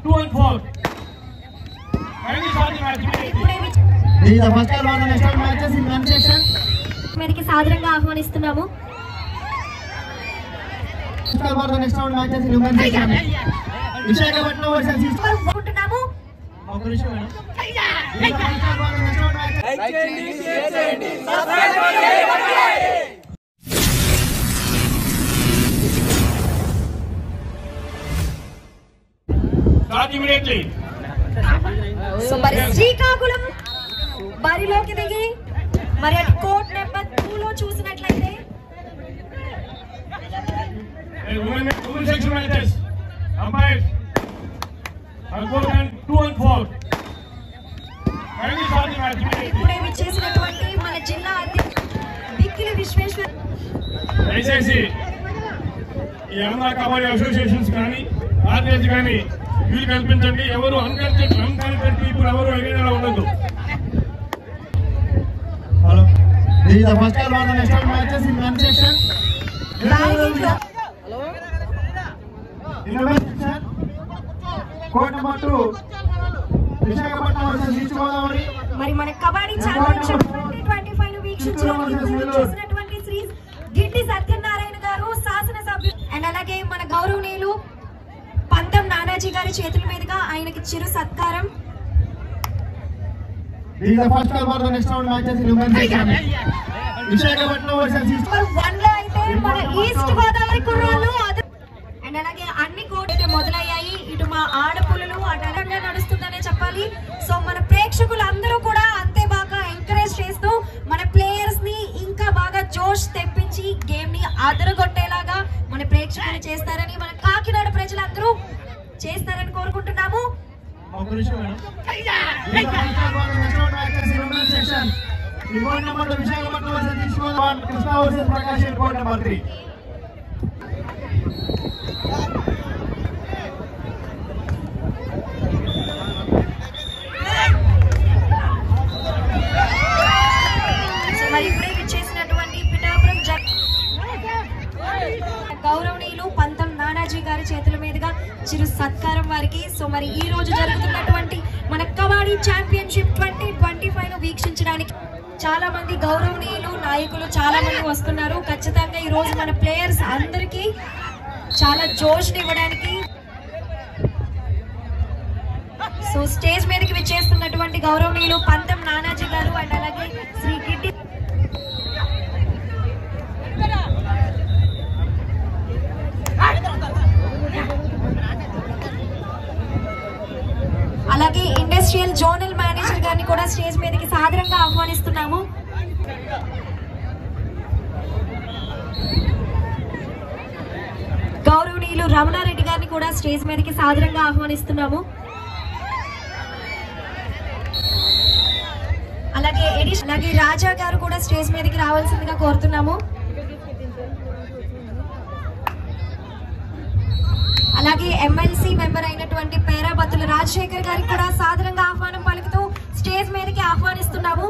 2 and 4. Kindly start the match immediately. This is the first call for the next round matches in men's section. మేరికి సాదరంగా ఆహ్వానిస్తున్నాము. First call for the next round matches in women's section. Visakhapatnam versus అనుకుంటున్నాము. ఒక నిమిషం madam. This is the first call for the next round matches. Like చేయండి, share చేయండి, subscribe చేయండి. Start immediately. So మరి శ్రీకాకుళం బరిలోకి దిగి మరి అటు కోర్ట్ నెంబర్ 2 లో చూసినట్లయితే Women section matches. Umpires. Court 2 and 4. Kindly start the match immediately. ఇప్పుడే విచ్చేసినటువంటి మన జిల్లా అధ్యక్షుడు బిక్కిలి విశ్వేశ్వర్ దయచేసి ఈ అన్నా కబడ్డీ అసోసియేషన్స్ కానీ ఆర్గనైజ్ కానీ వీలు కల్పించండి. ఎవరు అన్కాన్ఫిడెంట్ పీపుల్ ఎవరు ఎగేలా ఉండదు. Hello. This is the first call for the next round matches in men's section. In women's section, court number 2, Visakhapatnam versus East Godavari. మరి మన కబడ్డీ ఛాంపియన్షిప్ 2025 ను వీక్షించినటువంటి శ్రీ గిడ్డి సత్యనారాయణ గారు శాసనసభ్యులు అండ్ అలాగే మన గౌరవనీయులు పంతం నానాజీ గారి చేతుల మీదుగా ఆయనకి చిరు సత్కారం. This is the first call for the next round matches in women's section. Visakhapatnam versus east. 1 లో అయితే మన ఈస్ట్ గోదావరి కుర్రాళ్ళు అండ్ అలాగే అన్ని కోర్టు అయితే మొదలయ్యాయి. ఇటు మా ఆడపుల్లలు అటంగా నడుస్తుందనే చెప్పాలి. సో మన ప్రేక్షకులు అందరూ కూడా అంతే బాగా ఎంకరేజ్ చేస్తూ మన ప్లేయర్స్ ని ఇంకా బాగా జోష్ తెప్పించి గేమ్ ని అదరగొట్టేలాగా మన ప్రేక్షకులు చేస్తారని మన కాకినాడ ప్రజలందరూ చేస్తారని కోరుకుంటున్నాము. ఒక నిమిషం madam. Report number Visakhapatnam versus East Godavari, Krishna versus Prakasam. Report number 3. మరి ఇప్పుడే విచ్చేసినటువంటి పిఠాపురం గౌరవనీయులు పంతం నానాజీ గారి చేతుల మీదుగా చిరు సత్కారం వారికి. సో మరి ఈ రోజు జరుగుతున్నటువంటి మన కబడ్డీ ఛాంపియన్షిప్ 2025 ను వీక్షించడానికి చాలా మంది గౌరవనీయులు నాయకులు చాలా మంది వస్తున్నారు. ఖచ్చితంగా ఈ రోజు మన ప్లేయర్స్ అందరికీ చాలా జోష్ ఇవ్వడానికి సో స్టేజ్ మీదకి విచ్చేస్తున్నటువంటి గౌరవనీయులు పంతం నానాజీ గారు అండ్ అలాగే శ్రీ గిడ్డి అలాగే ఇండస్ట్రియల్ జోనల్ మేనేజర్ గారిని కూడా స్టేజ్ మీదకి సాదరంగా ఆహ్వానిస్తున్నాము. గౌరవనీయులు రమణారెడ్డి గారిని కూడా స్టేజ్ మీదకి సాదరంగా ఆహ్వానిస్తున్నాము. అలాగే రాజా గారు కూడా స్టేజ్ మీదకి రావాల్సిందిగా కోరుతున్నాము. అలాగే ఎమ్మెల్సీ మెంబర్ అయినటువంటి పేరాబత్తుల రాజశేఖర్ గారికి కూడా సాదరంగా ఆహ్వానం పలుకుతూ స్టేజ్ మీదకి ఆహ్వానిస్తున్నాము.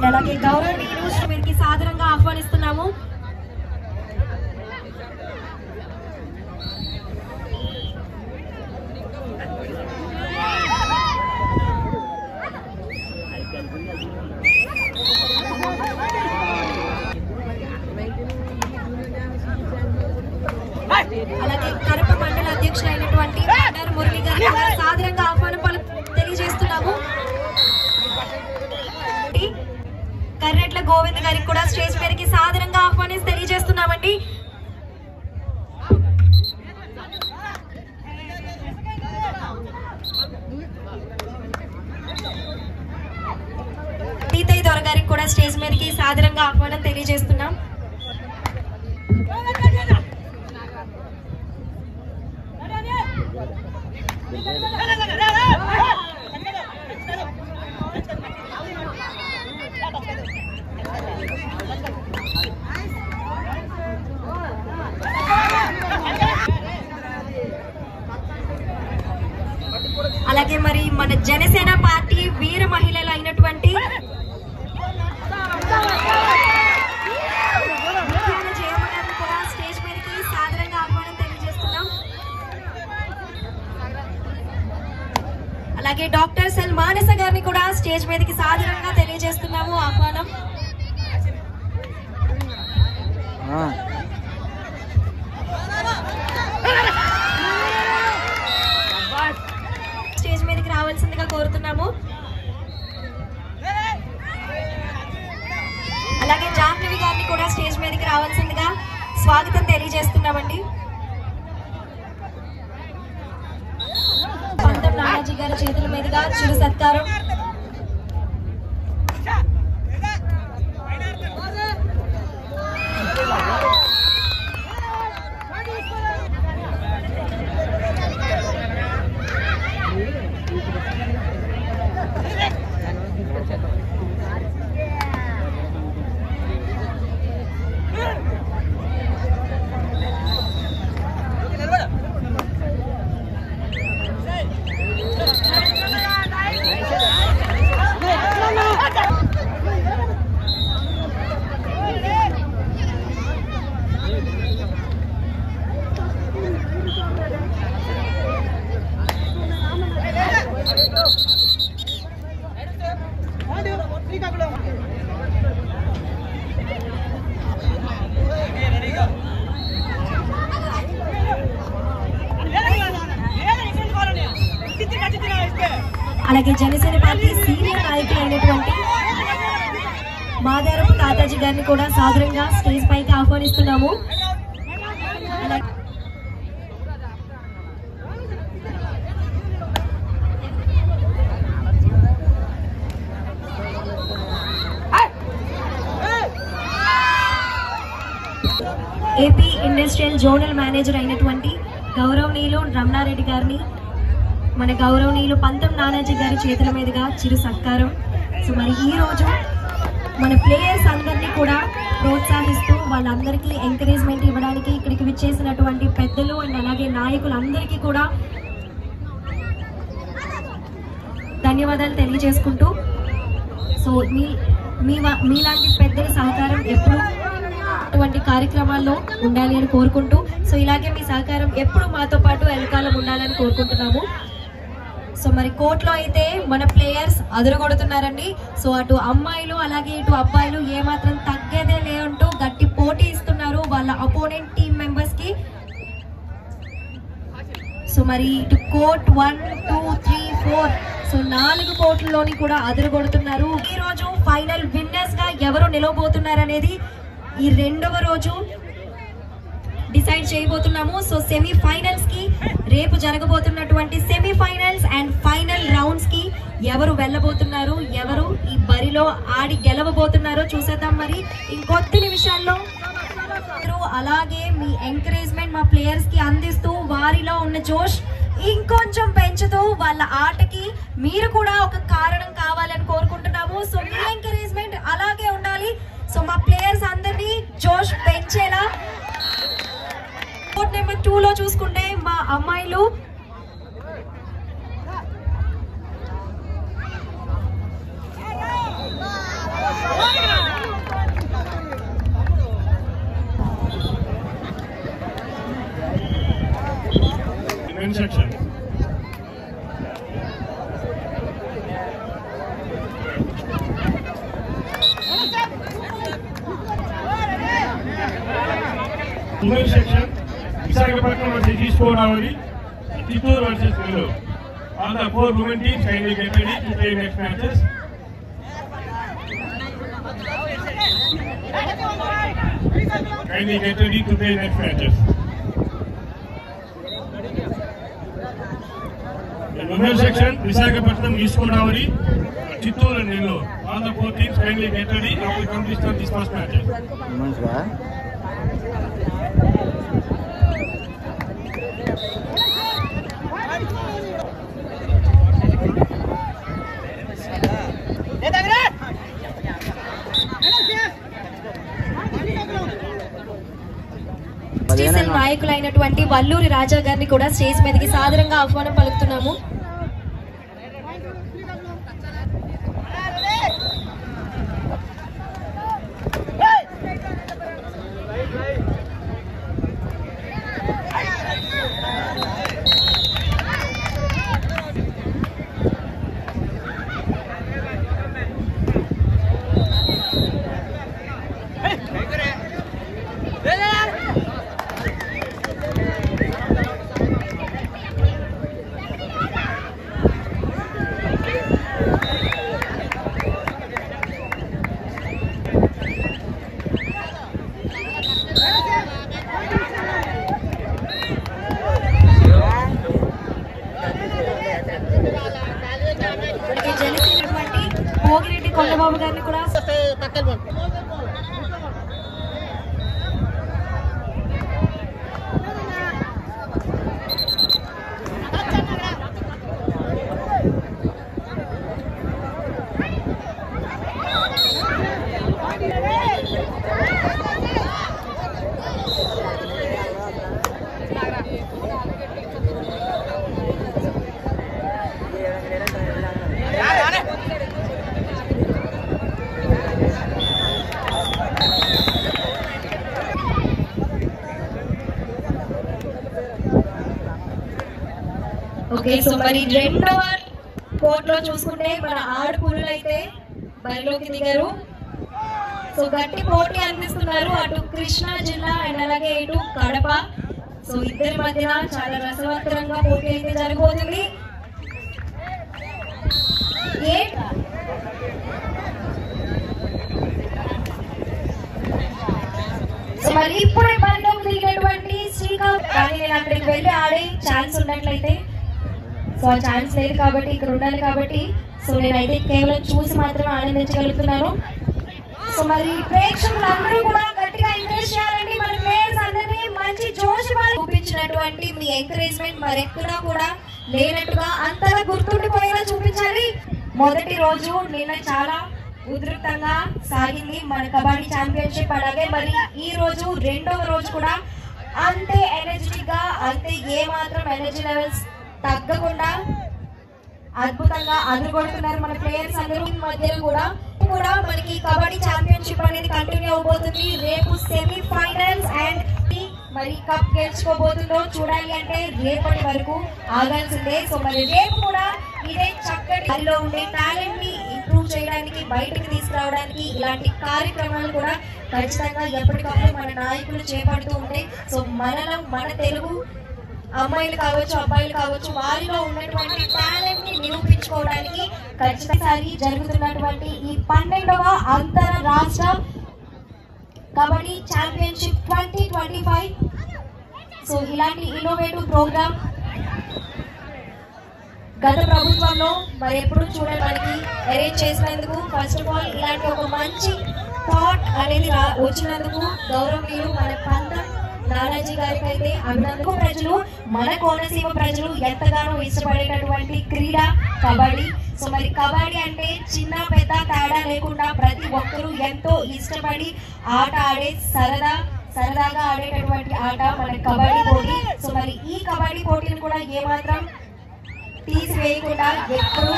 అలాగే గౌరవనీయులు శ్రీకి సాదరంగా ఆహ్వానిస్తున్నాము. అలాగే కడప మండల అధ్యక్షులైనటువంటి మురళి గారిని సాదరంగా ఆహ్వానం తెలియజేస్తున్నాము. కర్రెట్ల గోవింద్ గారికి కూడా స్టేజ్ మీద స్టేజ్ మీదకి సాధారణంగా తెలియజేస్తున్నాము ఆహ్వానం. స్టేజ్ మీదకి రావాల్సిందిగా కోరుతున్నాము. అలాగే జాహ్నవి గారిని కూడా స్టేజ్ మీదకి రావాల్సిందిగా స్వాగతం తెలియజేస్తున్నామండి. పంతం నానాజీ గారి చేతుల మీదుగా చిరు సత్కారం. అలాగే జనసేన పార్టీ సీనియర్ నాయకులు అయినటువంటి మాదారపు తాతాజీ గారిని కూడా సాదరంగా స్టేజ్ పైకి ఆహ్వానిస్తున్నాము. ఏపీ ఇండస్ట్రియల్ జోనల్ మేనేజర్ అయినటువంటి గౌరవనీయులు రమణారెడ్డి గారిని మన గౌరవనీయులు పంతం నానాజీ గారి చేతుల మీదుగా చిరు సత్కారం. సో మరి ఈ రోజు మన ప్లేయర్స్ అందరినీ కూడా ప్రోత్సహిస్తూ వాళ్ళందరికీ ఎంకరేజ్మెంట్ ఇవ్వడానికి ఇక్కడికి విచ్చేసినటువంటి పెద్దలు అండ్ అలాగే నాయకులందరికీ కూడా ధన్యవాదాలు తెలియజేసుకుంటూ, సో మీలాంటి పెద్దల సహకారం ఎప్పుడు అటువంటి కార్యక్రమాల్లో ఉండాలి అని కోరుకుంటూ, సో ఇలాగే మీ సహకారం ఎప్పుడు మాతో పాటు ఎల్లకాలం ఉండాలని కోరుకుంటున్నాము. సో మరి కోర్టులో అయితే మన ప్లేయర్స్ అదరగొడుతున్నారండి. సో అటు అమ్మాయిలు అలాగే ఇటు అబ్బాయిలు ఏమాత్రం తగ్గేదే లేదంటూ గట్టి పోటీ ఇస్తున్నారు వాళ్ళ అపోనెంట్ టీమ్ మెంబర్స్ కి. సో మరి ఇటు కోర్ట్ 1, 2, 3, 4 సో 4 కోర్టుల్లోని కూడా అదరగొడుతున్నారు. ఈ రోజు ఫైనల్ విన్నర్స్ గా ఎవరు నిలవబోతున్నారు అనేది ఈ రెండవ రోజు డిసైడ్ చేయబోతున్నాము. సో సెమీఫైనల్స్ కి రేపు జరగబోతున్నటువంటి సెమీఫైనల్స్ అండ్ ఫైనల్ రౌండ్స్ కి ఎవరు వెళ్ళబోతున్నారు, ఎవరు ఈ బరిలో ఆడి గెలవబోతున్నారో చూసేద్దాం. మరి ఇంకొద్ది నిమిషాల్లో అలాగే మీ ఎంకరేజ్మెంట్ మా ప్లేయర్స్ కి అందిస్తూ వారిలో ఉన్న జోష్ ఇంకొంచెం పెంచుతూ వాళ్ళ ఆటకి మీరు కూడా ఒక కారణం కావాలని కోరుకుంటున్నాము. సో మీ ఎంకరేజ్మెంట్ అలాగే ఉండాలి. సో మా ప్లేయర్స్ అందరినీ జోష్ పెంచేలా. కోర్ట్ నెంబర్ 2 లో చూసుకుంటే మా అమ్మాయిలు section. Women's section, Visakhapatnam versus East Godavari, Chittoor versus Nellore. All the 4 women teams kindly get ready to play next matches. Kindly get ready to play next matches. The women's section, Visakhapatnam, East Godavari, Chittoor and Nellore. All the 4 teams kindly get ready after completion of these first matches. నాయకులైనటువంటి Valluri రాజా గారిని కూడా stage మీదకి సాదరంగా ఆహ్వానం పలుకుతున్నాము. Okay, so మరి రెండవ కోర్టులో చూసుకుంటే మన ఆడపుల్లు అయితే బరిలోకి దిగారు. సో గట్టి పోటీ అనిపిస్తున్నారు అటు కృష్ణా జిల్లా అండ్ అలాగే ఇటు కడప. సో ఇద్దరి మధ్యన చాలా రసవత్తరంగా పోటీ అయితే జరగబోతుంది. సో మరి ఇప్పుడు బరిలోకి దిగినటువంటి శ్రీకాంత్, కానీ నేను అక్కడికి వెళ్ళి ఆడే ఛాన్స్ ఉన్నట్లయితే, సో ఆ ఛాన్స్ లేదు కాబట్టి ఇక్కడ ఉండాలి కాబట్టి సో నేనైతే కేవలం చూసి మాత్రమే ఆనందించగలుగుతున్నాను. సో మరి ప్రేక్షకులందరూ కూడా గట్టిగా ఎంకరేజ్ చేయాలండి. మన ప్లేయర్స్ అందరినీ మంచి జోష్ చూపించినటువంటి మీ ఎంకరేజ్మెంట్ మరెక్కడా కూడా లేనట్టుగా అంతగా గుర్తుండిపోయేలా చూపించాలి. మొదటి రోజు నిన్న చాలా ఉధృతంగా సాగింది మన కబడ్డీ ఛాంపియన్షిప్. అలాగే మరి ఈ రోజు రెండవ రోజు కూడా అంతే ఎనర్జెటిక్ గా, అంతే ఏ మాత్రం ఎనర్జీ లెవెల్స్ తగ్గకుండా అద్భుతంగా అదరగొడుతున్నారు మన ప్లేయర్స్ అందరూ. మధ్యలో కూడా మనకి కబడ్డీ ఛాంపియన్షిప్ అనేది కంటిన్యూ అవబోతుంది. రేపు సెమీఫైనల్స్ అండ్ మరి కప్ గెలుచుకోబోతుందో చూడాలి అంటే రేపటి వరకు ఆగాల్సిందే. సో మరి రేపు కూడా ఇదే చక్కటిలో ఉండే టాలెంట్ ని ఇంప్రూవ్ చేయడానికి, బయటకు తీసుకురావడానికి ఇలాంటి కార్యక్రమాలు కూడా ఖచ్చితంగా ఎప్పటికప్పుడు మన నాయకులు చేపడుతూ ఉంటాయి. సో మనలో మన తెలుగు అమ్మాయిలు కావచ్చు, అబ్బాయిలు కావచ్చు, వారిలో ఉన్నటువంటి టాలెంట్ ని నిరూపించుకోవడానికి ఖచ్చితంగా జరుగుతున్నటువంటి ఈ 12వ అంతర్రాష్ట్ర కబడ్డీ ఛాంపియన్షిప్ 2025. సో ఇలాంటి ఇన్నోవేటివ్ ప్రోగ్రామ్ గత ప్రభుత్వంలో మరి ఎప్పుడు చూడడానికి అరేంజ్ చేసినందుకు, ఫస్ట్ ఆఫ్ ఆల్ ఇలాంటి ఒక మంచి థాట్ అనేది వచ్చినందుకు గౌరవనీయులు మన పంతం నానాజీ గారికి అయితే అభినందనలు. ప్రజలు, మన కోనసీమ ప్రజలు ఎంతగానో ఇష్టపడేటటువంటి క్రీడ కబడ్డీ. సో మరి కబడ్డీ అంటే చిన్న పెద్ద తేడా లేకుండా ప్రతి ఒక్కరూ ఎంతో ఇష్టపడి ఆట ఆడే సరదాగా ఆడేటటువంటి ఆట మన కబడ్డీ పోటీ. సో మరి ఈ కబడ్డీ పోటీని కూడా ఏమాత్రం తీసివేయకుండా ఎప్పుడు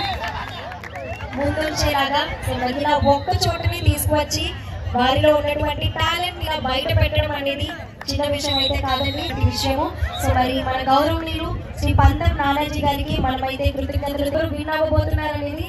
ముందుంచేలాగా సో మరి ఇలా ఒక్క చోటుని తీసుకువచ్చి వారిలో ఉన్నటువంటి టాలెంట్ ఇలా బయట పెట్టడం అనేది చిన్న విషయం అయితే కాదండి, ఈ విషయము. సో మరి మన గౌరవనీయులు శ్రీ పంతం నానాజీ గారికి మనమైతే కృతజ్ఞతలతో వినవబోతున్నారు అనేది